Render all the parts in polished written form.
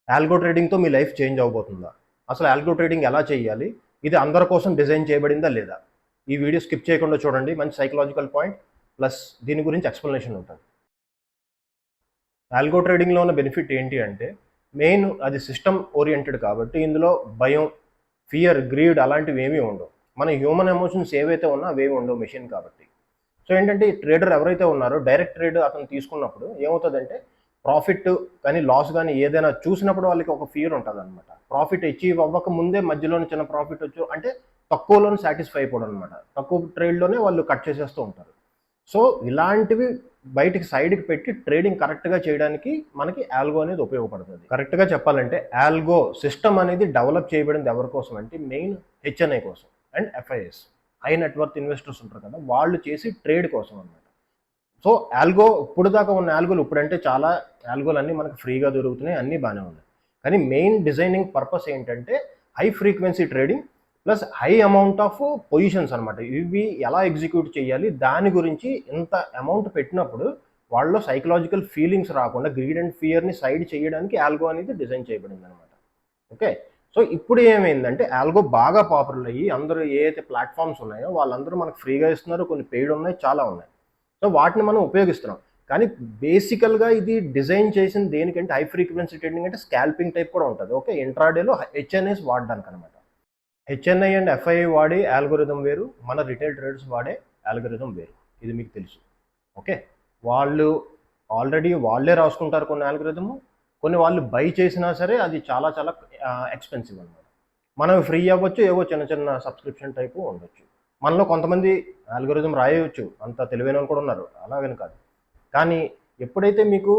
Algo ట్రేడింగ్తో మీ life change అవబోతుందా? అసలు algo trading ఎలా చేయాలి? ఇది అందరి కోసం డిజైన్ చేయబడిందా లేదా? ఈ వీడియో స్కిప్ చేయకుండా చూడండి. మంచి సైకలాజికల్ పాయింట్ ప్లస్ దీని గురించి ఎక్స్ప్లెనేషన్ ఉంటుంది. ఆల్గో ట్రేడింగ్లో ఉన్న బెనిఫిట్ ఏంటి అంటే, మెయిన్ అది సిస్టమ్ ఓరియంటెడ్ కాబట్టి ఇందులో భయం, ఫియర్, గ్రీడ్ అలాంటివి ఏమీ ఉండవు. మన హ్యూమన్ ఎమోషన్స్ ఏవైతే ఉన్నా అవేమి ఉండవు మెషిన్ కాబట్టి. సో ఏంటంటే ఈ ట్రేడర్ ఎవరైతే ఉన్నారో డైరెక్ట్ ట్రేడ్ అతను తీసుకున్నప్పుడు ఏమవుతుందంటే ప్రాఫిట్ కానీ లాస్ కానీ ఏదైనా చూసినప్పుడు వాళ్ళకి ఒక ఫియర్ ఉంటుంది అనమాట. ప్రాఫిట్ అచీవ్ అవ్వక ముందే మధ్యలోనే చిన్న ప్రాఫిట్ వచ్చు అంటే తక్కువలోనే సాటిస్ఫై అయిపోవడం అనమాట. తక్కువ ట్రేడ్లోనే వాళ్ళు కట్ చేసేస్తూ ఉంటారు. సో ఇలాంటివి బయటికి సైడ్కి పెట్టి ట్రేడింగ్ కరెక్ట్గా చేయడానికి మనకి ఆల్గో అనేది ఉపయోగపడుతుంది. కరెక్ట్గా చెప్పాలంటే ఆల్గో సిస్టమ్ అనేది డెవలప్ చేయబడింది ఎవరి కోసం అంటే మెయిన్ హెచ్ఎన్ఐ కోసం and FIs, high net worth investors ఉంటారు కదా, వాళ్ళు చేసి ట్రేడ్ కోసం అనమాట. సో ఆల్గో ఇప్పుడు దాకా ఉన్న ఆల్గోలు ఇప్పుడంటే చాలా ఆల్గోలు అన్నీ మనకు ఫ్రీగా దొరుకుతున్నాయి, అన్నీ బాగానే ఉన్నాయి. కానీ మెయిన్ డిజైనింగ్ పర్పస్ ఏంటంటే high frequency trading plus high amount of positions అనమాట. ఇవి ఎలా ఎగ్జిక్యూట్ చేయాలి దాని గురించి ఇంత అమౌంట్ పెట్టినప్పుడు వాళ్ళలో సైకలాజికల్ ఫీలింగ్స్ రాకుండా గ్రీడ్ అండ్ ఫియర్ని సైడ్ చేయడానికి ఆల్గో అనేది డిజైన్ చేయబడింది అనమాట. ఓకే, సో ఇప్పుడు ఏమైందంటే ఆల్గో బాగా పాపులర్ అయ్యి అందరూ ఏ అయితే ప్లాట్ఫామ్స్ ఉన్నాయో వాళ్ళందరూ మనకు ఫ్రీగా ఇస్తున్నారు, కొన్ని పెయిడ్ ఉన్నాయి, చాలా ఉన్నాయి. సో వాటిని మనం ఉపయోగిస్తున్నాం. కానీ బేసికల్గా ఇది డిజైన్ చేసింది దేనికంటే హై ఫ్రీక్వెన్సీ ట్రేడింగ్ అంటే స్కాల్పింగ్ టైప్ కూడా ఉంటుంది. ఓకే, ఇంట్రాడేలో హెచ్ఎన్ఐస్ వాడడానికి అనమాట. హెచ్ఎన్ఐ అండ్ ఎఫ్ఐ వాడే ఆల్గోరిథం వేరు, మన రిటైల్ ట్రేడర్స్ వాడే ఆల్గోరిథం వేరు. ఇది మీకు తెలుసు. ఓకే, వాళ్ళు ఆల్రెడీ వాళ్ళే రాసుకుంటారు కొన్ని ఆల్గోరిథము, కొన్ని వాళ్ళు బై చేసినా సరే అది చాలా చాలా ఎక్స్పెన్సివ్ అనమాట. మనం ఫ్రీ అవ్వచ్చు, ఏవో చిన్న చిన్న సబ్స్క్రిప్షన్ టైపు ఉండొచ్చు. మనలో కొంతమంది ఆల్గోరిథం రాయవచ్చు, అంత తెలివైన వాళ్ళు కూడా ఉన్నారు, అలాగని కాదు. కానీ ఎప్పుడైతే మీకు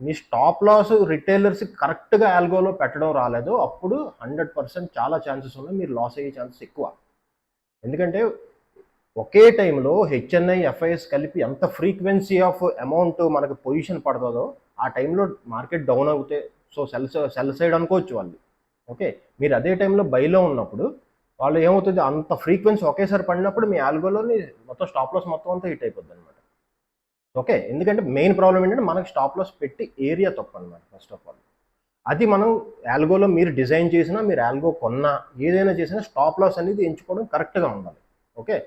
మీ స్టాప్ లాస్ రిటైలర్స్ కరెక్ట్గా ఆల్గోలో పెట్టడం రాలేదో అప్పుడు 100% చాలా ఛాన్సెస్ ఉన్నాయి మీరు లాస్ అయ్యే ఛాన్సెస్ ఎక్కువ. ఎందుకంటే ఒకే టైంలో హెచ్ఎన్ఐ ఎఫ్ఐఎస్ కలిపి ఎంత ఫ్రీక్వెన్సీ ఆఫ్ అమౌంట్ మనకు పొజిషన్ పడుతుందో ఆ టైంలో మార్కెట్ డౌన్ అవుతే సో సెల్ సైడ్ అనుకోవచ్చు వాళ్ళు. ఓకే, మీరు అదే టైంలో బైలో ఉన్నప్పుడు వాళ్ళు ఏమవుతుంది అంత ఫ్రీక్వెన్సీ ఒకేసారి పడినప్పుడు మీ ఆల్గోలోని మొత్తం స్టాప్ లాస్ మొత్తం అంతా హిట్ అయిపోద్ది అనమాట. ఓకే, ఎందుకంటే మెయిన్ ప్రాబ్లం ఏంటంటే మనకి స్టాప్ లాస్ పెట్టి ఏరియా తప్పు అనమాట. ఫస్ట్ ఆఫ్ ఆల్ అది మనం ఆల్గోలో మీరు డిజైన్ చేసినా, మీరు ఆల్గో కొన్నా, ఏదైనా చేసినా స్టాప్ లాస్ అనేది ఎంచుకోవడం కరెక్ట్గా ఉండాలి. ఓకే,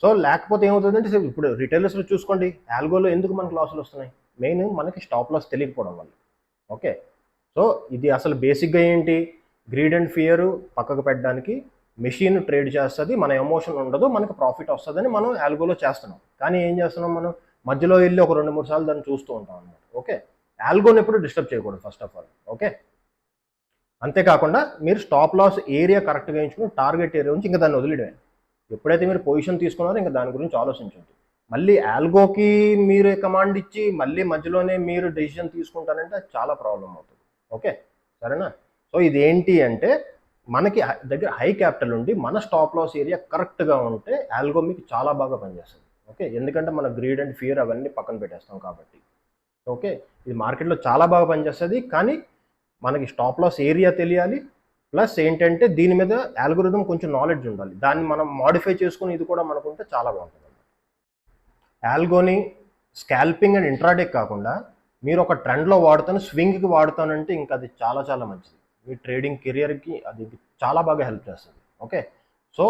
సో లేకపోతే ఏమవుతుందంటే ఇప్పుడు రిటైలర్స్లో చూసుకోండి, ఆల్గోలో ఎందుకు మనకు లాసులు వస్తున్నాయి? మెయిన్ మనకి స్టాప్ లాస్ తెలియకపోవడం వల్ల. ఓకే, సో ఇది అసలు బేసిక్గా ఏంటి, గ్రీడ్ అండ్ ఫియర్ పక్కకు పెట్టడానికి మెషిన్ ట్రేడ్ చేస్తుంది, మన ఎమోషన్ ఉండదు, మనకు ప్రాఫిట్ వస్తుందని మనం ఆల్గోలో చేస్తున్నాం. కానీ ఏం చేస్తున్నాం, మనం మధ్యలో వెళ్ళి ఒక 2-3 సార్లు దాన్ని చూస్తూ ఉంటాం అనమాట. ఓకే, ఆల్గోని ఎప్పుడు డిస్టర్బ్ చేయకూడదు ఫస్ట్ ఆఫ్ ఆల్. ఓకే, అంతేకాకుండా మీరు స్టాప్ లాస్ ఏరియా కరెక్ట్గా ఎంచుకుని టార్గెట్ ఏరియా నుంచి ఇంకా దాన్ని వదిలేయడమే. ఎప్పుడైతే మీరు పొజిషన్ తీసుకున్నారో ఇంకా దాని గురించి ఆలోచించండి. మళ్ళీ ఆల్గోకి మీరు కమాండ్ ఇచ్చి మళ్ళీ మధ్యలోనే మీరు డెసిషన్ తీసుకుంటారంటే చాలా ప్రాబ్లం అవుతుంది. ఓకే, సరేనా? సో ఇదేంటి అంటే మనకి దగ్గర హై క్యాపిటల్ ఉండి మన స్టాప్ లాస్ ఏరియా కరెక్ట్గా ఉంటే ఆల్గో మీకు చాలా బాగా పనిచేస్తుంది. ఓకే, ఎందుకంటే మన గ్రీడ్ అండ్ ఫియర్ అవన్నీ పక్కన పెట్టేస్తాం కాబట్టి. ఓకే, ఇది మార్కెట్లో చాలా బాగా పనిచేస్తుంది. కానీ మనకి స్టాప్ లాస్ ఏరియా తెలియాలి, ప్లస్ ఏంటంటే దీని మీద ఆల్గోరిథం కొంచెం నాలెడ్జ్ ఉండాలి. దాన్ని మనం మాడిఫై చేసుకుని ఇది కూడా మనకుంటే చాలా బాగుంటుంది. ఆల్గోని స్కాల్పింగ్ అండ్ ఇంట్రాడే కాకుండా మీరు ఒక ట్రెండ్లో వాడుతాను, స్వింగ్కి వాడుతానంటే ఇంకా అది చాలా చాలా మంచిది. మీ ట్రేడింగ్ కెరియర్కి అది చాలా బాగా హెల్ప్ చేస్తుంది. ఓకే, సో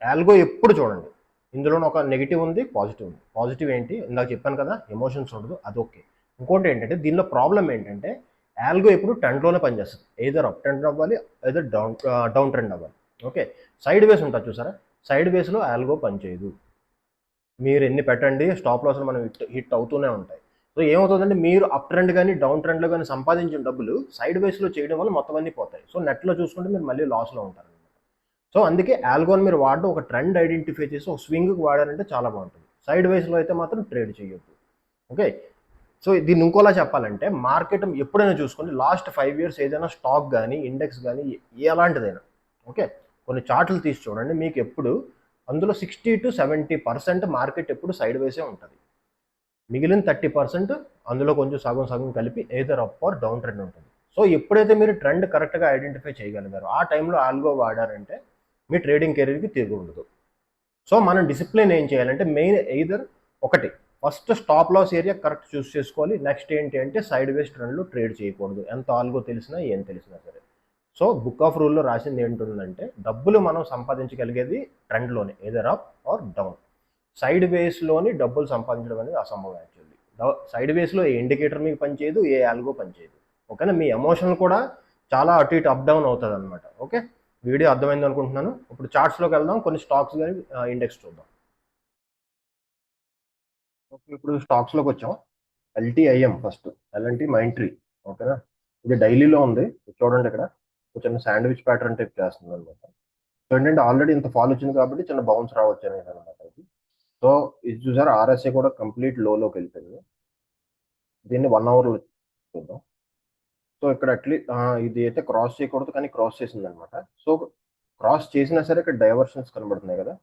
ఆల్గో ఎప్పుడు చూడండి, ఇందులో ఒక నెగిటివ్ ఉంది, పాజిటివ్ ఉంది. పాజిటివ్ ఏంటి, ఇందాక చెప్పాను కదా, ఎమోషన్స్ ఉండదు, అది ఓకే. ఇంకోటి ఏంటంటే దీనిలో ప్రాబ్లం ఏంటంటే ఆల్గో ఎప్పుడు ట్రెండ్లోనే పనిచేస్తుంది. ఏదర్ అప్ ట్రెండ్ అవ్వాలి, ఏదర్ డౌన్ ట్రెండ్ అవ్వాలి. ఓకే, సైడ్ వేస్ ఉంటుంది చూసారా, సైడ్ వేస్లో ఆల్గో పనిచేయదు. మీరు ఎన్ని పెట్టండి స్టాప్ లాస్లో మనం హిట్ అవుతూనే ఉంటాయి. సో ఏమవుతుందంటే మీరు అప్ ట్రెండ్ కానీ డౌన్ ట్రెండ్లో కానీ సంపాదించిన డబ్బులు సైడ్ వేస్లో చేయడం వల్ల మొత్తం అన్నీ పోతాయి. సో నెట్లో చూసుకుంటే మీరు మళ్ళీ లాస్లో ఉంటారు. సో అందుకే ఆల్గోని మీరు వాడడం ఒక ట్రెండ్ ఐడెంటిఫై చేసి ఒక స్వింగ్కి వాడారంటే చాలా బాగుంటుంది. సైడ్ వేస్లో అయితే మాత్రం ట్రేడ్ చేయొద్దు. ఓకే, సో దీన్ని ఇంకోలా చెప్పాలంటే మార్కెట్ ఎప్పుడైనా చూసుకోండి, లాస్ట్ 5 years ఏదైనా స్టాక్ కానీ ఇండెక్స్ కానీ ఎలాంటిదైనా ఓకే కొన్ని చార్ట్లు తీసి చూడండి, మీకు ఎప్పుడు అందులో 60 to 70% మార్కెట్ ఎప్పుడు సైడ్ వేసే ఉంటుంది. మిగిలిన 30% అందులో కొంచెం సగం సగం కలిపి either up or down trend ఉంటుంది. సో ఎప్పుడైతే మీరు ట్రెండ్ కరెక్ట్గా ఐడెంటిఫై చేయగలిగారో ఆ టైంలో ఆల్గో వాడారంటే మీ ట్రేడింగ్ కెరీర్కి తిరిగి ఉండదు. సో మనం డిసిప్లిన్ ఏం చేయాలంటే మెయిన్ ఎయిదర్ ఒకటి first stop loss area correct choose చేసుకోవాలి. నెక్స్ట్ ఏంటి అంటే సైడ్ వేస్ ట్రెండ్లు ట్రేడ్ చేయకూడదు, ఎంత ఆల్గో తెలిసినా ఏం తెలిసినా సరే. సో బుక్ ఆఫ్ రూల్లో రాసింది ఏంటుందంటే డబ్బులు మనం సంపాదించగలిగేది ట్రెండ్లోనే, either up or down. Side వేస్లోని డబ్బులు సంపాదించడం అనేది అసంభవం యాక్చువల్లీ. సైడ్ వేస్లో ఏ ఇండికేటర్ మీకు పనిచేయదు, ఏ ఆల్గో పనిచేయదు. ఓకేనా, మీ ఎమోషన్ కూడా చాలా అటు ఇటు అప్ డౌన్ అవుతుంది అనమాట. ఓకే, వీడియో అర్థమైంది అనుకుంటున్నాను. ఇప్పుడు చార్ట్స్లోకి వెళ్దాం, కొన్ని స్టాక్స్ కానీ ఇండెక్స్ చూద్దాం. ఓకే, ఇప్పుడు స్టాక్స్లోకి వచ్చాం. LTIM first, LNT Mindtree. ఓకేనా, ఇది డైలీలో ఉంది చూడండి. ఇక్కడ చిన్న శాండ్విచ్ ప్యాటర్న్ టైప్ చేస్తుంది అనమాట. సో ఏంటంటే ఆల్రెడీ ఇంత ఫాల్ వచ్చింది కాబట్టి చిన్న బౌన్స్ రావచ్చు అనేది అనమాట ఇది. సో ఇది చూసారు, ఆర్ఎస్ఏ కూడా కంప్లీట్ లోలోకి వెళ్ళిపోయింది. దీన్ని 1 అవర్లో చూద్దాం. సో ఇక్కడ ఇది అయితే క్రాస్ చేయకూడదు కానీ క్రాస్ చేసింది అనమాట. సో క్రాస్ చేసినా సరే ఇక్కడ డైవర్షన్స్ కనబడుతున్నాయి కదా.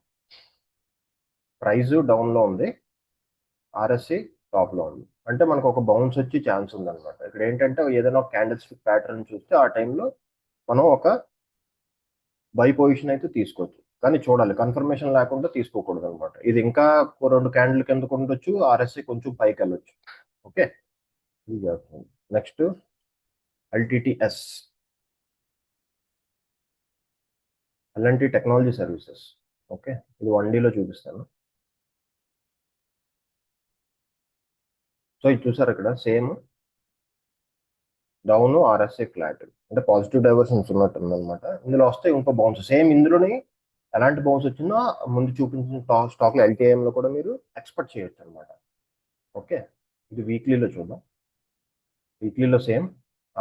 ప్రైస్ డౌన్లో ఉంది, ఆర్ఎస్సి టాప్లో ఉంది. అంటే మనకు ఒక బౌన్స్ వచ్చి ఛాన్స్ ఉందన్నమాట. ఇక్కడ ఏంటంటే ఏదైనా ఒక క్యాండిల్ స్టిక్ ప్యాటర్న్ చూస్తే ఆ టైంలో మనం ఒక బై పొజిషన్ అయితే తీసుకోవచ్చు, కానీ చూడాలి, కన్ఫర్మేషన్ లేకుండా తీసుకోకూడదు అనమాట. ఇది ఇంకా 2 క్యాండిల్ కిందకు ఉండొచ్చు, ఆర్ఎస్సి కొంచెం పైకి వెళ్ళొచ్చు. Okay, next LTTS, LNT technology services. Okay, ఇది 1Dలో చూపిస్తాను. సో ఇది చూసారు, ఇక్కడ సేమ్ డౌన్, ఆర్ఎస్ఐ ఫ్లాట్, అంటే పాజిటివ్ డైవర్షన్స్ ఉన్నట్టుంది అనమాట. ఇందులో వస్తే ఇంకో బౌన్స్ సేమ్ ఇందులోని ఎలాంటి బౌన్స్ వచ్చిందో ముందు చూపించిన స్టాక్లో ఎల్టీఐఎంలో కూడా మీరు ఎక్స్పెక్ట్ చేయొచ్చు అనమాట. ఓకే, ఇది వీక్లీలో చూద్దాం. వీక్లీలో సేమ్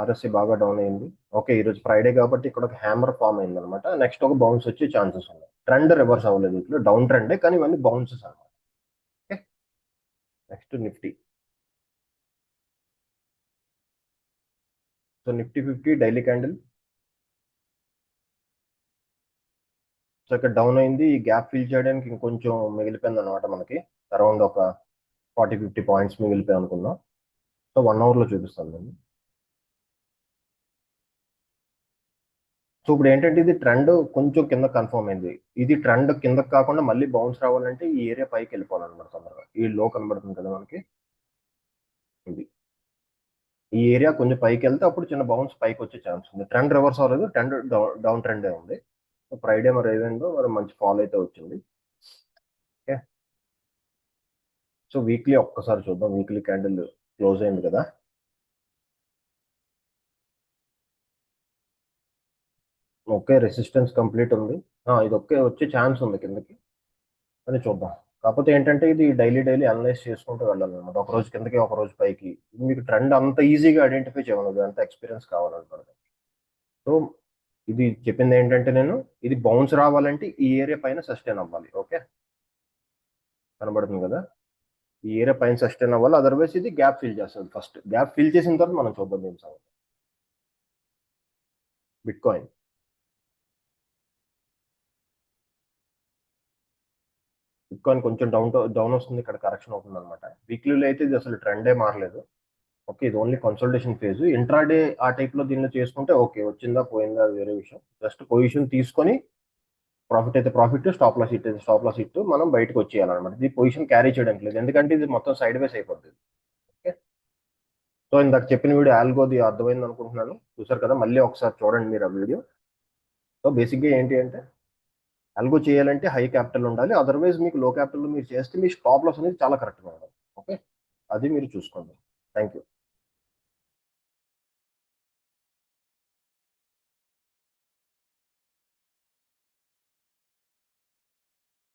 ఆర్ఎస్ఐ బాగా డౌన్ అయింది. ఓకే, ఈరోజు ఫ్రైడే కాబట్టి ఇక్కడ ఒక హ్యామర్ ఫామ్ అయింది అనమాట. నెక్స్ట్ ఒక బౌన్స్ వచ్చే ఛాన్సెస్ ఉన్నాయి. ట్రెండ్ రివర్స్ అవ్వలేదు, ఇట్లా డౌన్ ట్రెండే కానీ ఇవన్నీ బౌన్సెస్ అనమాట. Okay, next Nifty. So Nifty 50 daily candle. So ఇక్కడ డౌన్ అయింది, ఈ గ్యాప్ ఫిల్ చేయడానికి ఇంకొంచెం మిగిలిపోయింది అనమాట. మనకి అరౌండ్ ఒక 40-50 పాయింట్స్ మిగిలిపోయి అనుకుందాం. సో 1 అవర్లో చూపిస్తాను నేను. సో ఇప్పుడు ఏంటంటే ఇది ట్రెండ్ కొంచెం కింద కన్ఫర్మ్ అయింది. ఇది ట్రెండ్ కిందకి కాకుండా మళ్ళీ బౌన్స్ రావాలంటే ఈ ఏరియా పైకి వెళ్ళిపోవాలన్నమాట తొందరగా. ఈ లో కనబడుతుంది కదా మనకి, ఇది ఈ ఏరియా కొంచెం పైకి వెళ్తే అప్పుడు చిన్న బౌన్స్ పైకి వచ్చే ఛాన్స్ ఉంది. ట్రెండ్ రివర్స్ అవ్వలేదు, ట్రెండ్ డౌన్ ట్రెండే ఉంది. సో ఫ్రైడే మరి ఏదైందో మరి మంచి ఫాల్ అయితే వచ్చింది. ఓకే, సో వీక్లీ ఒక్కసారి చూద్దాం. వీక్లీ క్యాండిల్ క్లోజ్ అయింది కదా. ఓకే, రెసిస్టెన్స్ కంప్లీట్ ఉంది. ఇది ఒకే వచ్చే ఛాన్స్ ఉంది కిందకి అని చూద్దాం. కాకపోతే ఏంటంటే ఇది డైలీ అనలైజ్ చేసుకుంటూ వెళ్ళాలన్నమాట. ఒక రోజు కిందకి ఒక రోజు పైకి. మీకు ట్రెండ్ అంత ఈజీగా ఐడెంటిఫై చేయమన్నది, అంత ఎక్స్పీరియన్స్ కావాలన్నమాట. సో ఇది చెప్పింది ఏంటంటే నేను, ఇది బౌన్స్ రావాలంటే ఈ ఏరియా పైన సస్టైన్ అవ్వాలి. ఓకే, కనబడుతుంది కదా, ఈ ఏరియా పైన సస్టైన్ అవ్వాలి. అదర్వైజ్ ఇది గ్యాప్ ఫిల్ చేస్తుంది. ఫస్ట్ గ్యాప్ ఫిల్ చేసిన తర్వాత మనం చూద్దాం దీని సంగతి. Bit coin. బిట్కాయిన్ కొంచెం డౌన్ వస్తుంది, ఇక్కడ కరెక్షన్ అవుతుంది అనమాట. వీక్లీలో అయితే ఇది అసలు ట్రెండే మారలేదు. ఓకే, ఇది ఓన్లీ కన్సల్టేషన్ ఫేజ్. ఇంట్రాడే ఆ టైప్లో దీనిలో చేసుకుంటే ఓకే, వచ్చిందా పోయిందా వేరే విషయం. జస్ట్ పొజిషన్ తీసుకొని ప్రాఫిట్ అయితే ప్రాఫిట్, స్టాప్ లాస్ హిట్ అయితే స్టాప్ లాస్ హిట్, మనం బయటకు వచ్చేయాలన్నమాట. ఇది పొజిషన్ క్యారీ చేయడానికి లేదు, ఎందుకంటే ఇది మొత్తం సైడ్ వేస్ అయిపోతుంది. ఓకే, సో ఇందాక చెప్పిన వీడియో ఆల్గోది అర్థమైంది అనుకుంటున్నాను. చూసారు కదా, మళ్ళీ ఒకసారి చూడండి మీరు ఆ వీడియో. సో బేసిక్గా ఏంటి అంటే ఆల్గో చేయాలంటే హై క్యాపిటల్ ఉండాలి, అదర్వైజ్ మీకు లో క్యాపిటల్ మీరు చేస్తే మీ స్టాప్ లాస్ అనేది చాలా కరెక్ట్గా ఉండాలి. ఓకే, అది మీరు చూసుకోండి. Thank you.